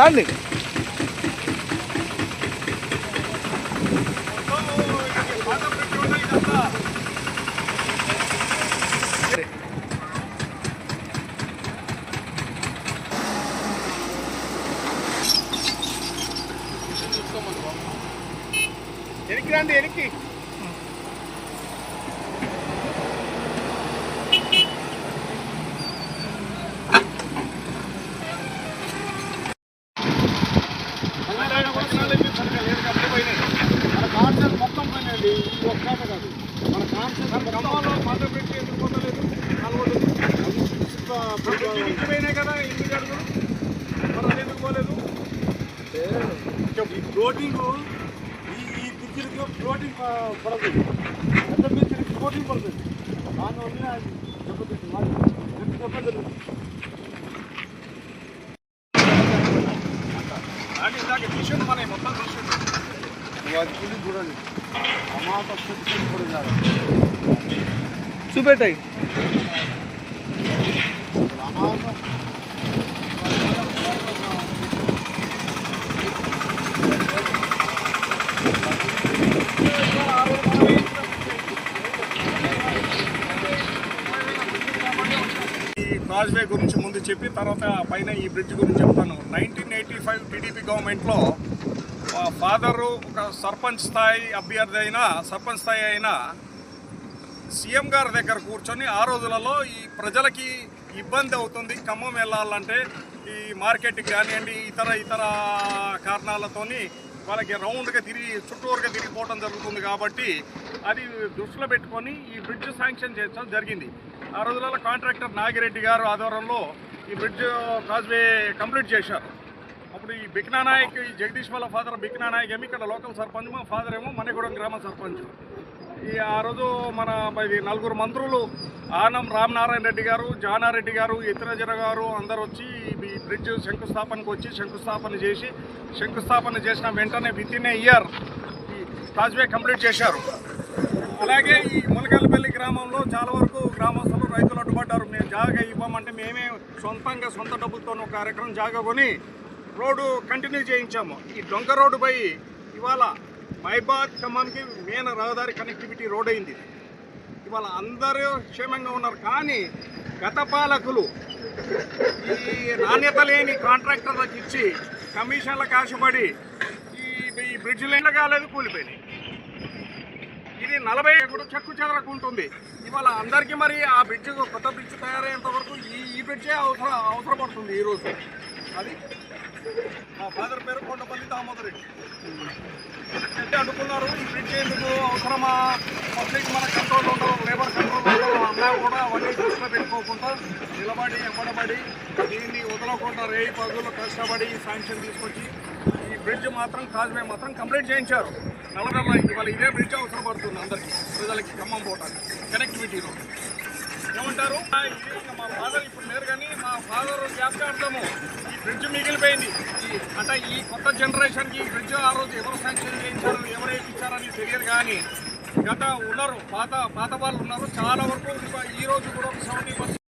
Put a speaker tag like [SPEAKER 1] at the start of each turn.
[SPEAKER 1] రాండి. ఎనికి రండి, ఎనికి. మొత్తం పోయినండి, ఒక్కట కాదు. మన కాన్సెప్ట్ గ్రామాల్లో మాట పెట్టి ఎందుకు పొందలేదు? పోయినాయి కదా, ఇంటికి అడుగులు మనం ఎందుకు పోలేదు? ఈ ఫ్లోటింగ్, ఈ బ్రిడ్జిలకు ఫ్లోటింగ్ పడదు, పెద్ద బ్రిడ్జికి ఫ్లోటింగ్ పడుతుంది. దానివల్ల దెబ్బతింటుంది. అని ఇందాక తీసుకోండి, మన మొత్తం తీసుకోండి. అది చూడండి, చూపెట్టాయి. కాజ్వే గురించి ముందు చెప్పి తర్వాత పైన ఈ బ్రిడ్జ్ గురించి చెప్తాను. 1985 టీడీపీ గవర్నమెంట్లో ఫాదరు ఒక సర్పంచ్ స్థాయి అభ్యర్థి అయినా, సర్పంచ్ స్థాయి అయినా సీఎం గారి దగ్గర కూర్చొని ఆ రోజులలో ఈ ప్రజలకి ఇబ్బంది అవుతుంది, ఖమ్మం వెళ్ళాలంటే ఈ మార్కెట్కి కానివ్వండి, ఇతర కారణాలతోని వాళ్ళకి రౌండ్గా చుట్టూరుగా తిరిగిపోవడం జరుగుతుంది. కాబట్టి అది దృష్టిలో పెట్టుకొని ఈ బ్రిడ్జ్ శాంక్షన్ చేయడం జరిగింది. ఆ రోజులలో కాంట్రాక్టర్ నాగిరెడ్డి గారు ఆధ్వర్యంలో ఈ బ్రిడ్జ్ కాజ్వే కంప్లీట్ చేశారు. అప్పుడు ఈ బిక్నా నాయక్, ఈ జగదీష్ వాళ్ళ ఫాదర్ బిక్నా నాయక్ ఏమి ఇక్కడ లోకల్ సర్పంచ్, మా ఫాదర్ ఏమో మణిగూడెం గ్రామ సర్పంచ్. ఆ రోజు మన ఇది 4 మంత్రులు ఆనం రామనారాయణ రెడ్డి గారు, జానారెడ్డి గారు, ఇతరజన గారు అందరు వచ్చి ఈ బ్రిడ్జ్ శంకుస్థాపనకు వచ్చి శంకుస్థాపన చేసిన వెంటనే వితిన్ ఏ ఇయర్ ఈ కాజ్వే కంప్లీట్ చేశారు. అలాగే ఈ ములకల్పల్లి గ్రామంలో చాలా వరకు గ్రామస్తులు రైతులు అడ్డుపడ్డారు. మేము జాగా ఇవ్వమంటే మేమే సొంత డబ్బులతో ఒక ఎకరం జాగా కొని రోడ్డు కంటిన్యూ చేయించాము. ఈ డొంక రోడ్డుపై ఇవాళ మైబాద్ ఖమ్మంకి మెయిన్ రహదారి కనెక్టివిటీ రోడ్ అయింది. ఇవాళ అందరూ క్షేమంగా ఉన్నారు. కానీ గత పాలకులు ఈ నాణ్యత లేని కాంట్రాక్టర్లకు ఇచ్చి కమిషన్లకు ఆశపడి ఈ బ్రిడ్జిలు ఎండ కాలేదు, కూలిపోయినాయి. ఇది 40 కూడా చెక్కు చెదరకుంటుంది. ఇవాళ అందరికీ మరి ఆ బ్రిడ్జ్, కొత్త బ్రిడ్జ్ తయారయ్యేంత వరకు ఈ బ్రిడ్జే అవసరపడుతుంది ఈరోజు. అది మా ఫాదర్ పేరు కొండపల్లి దామోదర్ రెడ్డి. అంటే అనుకున్నారు ఈ బ్రిడ్జ్ ఎందుకు అవసరమా, పబ్లిక్ మన కంట్రోల్లో ఉండవు, లేబర్ కంట్రోల్లో అన్నా కూడా అవన్నీ దృష్టిలో పెట్టుకోకుండా ఎమ్మడబడి దీన్ని వదలకుండా రేయి పగులు కష్టపడి శాంక్షన్ తీసుకొచ్చి ఈ బ్రిడ్జ్ మాత్రం కాజ్వే మాత్రం కంప్లీట్ చేయించారు. ఇవాళ ఇదే బ్రిడ్జ్ అవసరపడుతుంది అందరికీ, ప్రజలకి ఖమ్మం పోవడానికి కనెక్టివిటీలో. ఏమంటారు, మా ఫాదర్ ఇప్పుడు లేరు కానీ మా ఫాదర్ జ్ఞాపకార్థము ఈ బ్రిడ్జ్ మిగిలిపోయింది. అంటే ఈ కొత్త జనరేషన్కి ఈ బ్రిడ్జ్ ఆ రోజు ఎవరు శాంక్షన్ చేయించారు, ఎవరు వేయించారని తెలియదు. కానీ గత ఉన్నారు, పాత వాళ్ళు ఉన్నారు. చాలా వరకు ఈ రోజు కూడా ఒక 70%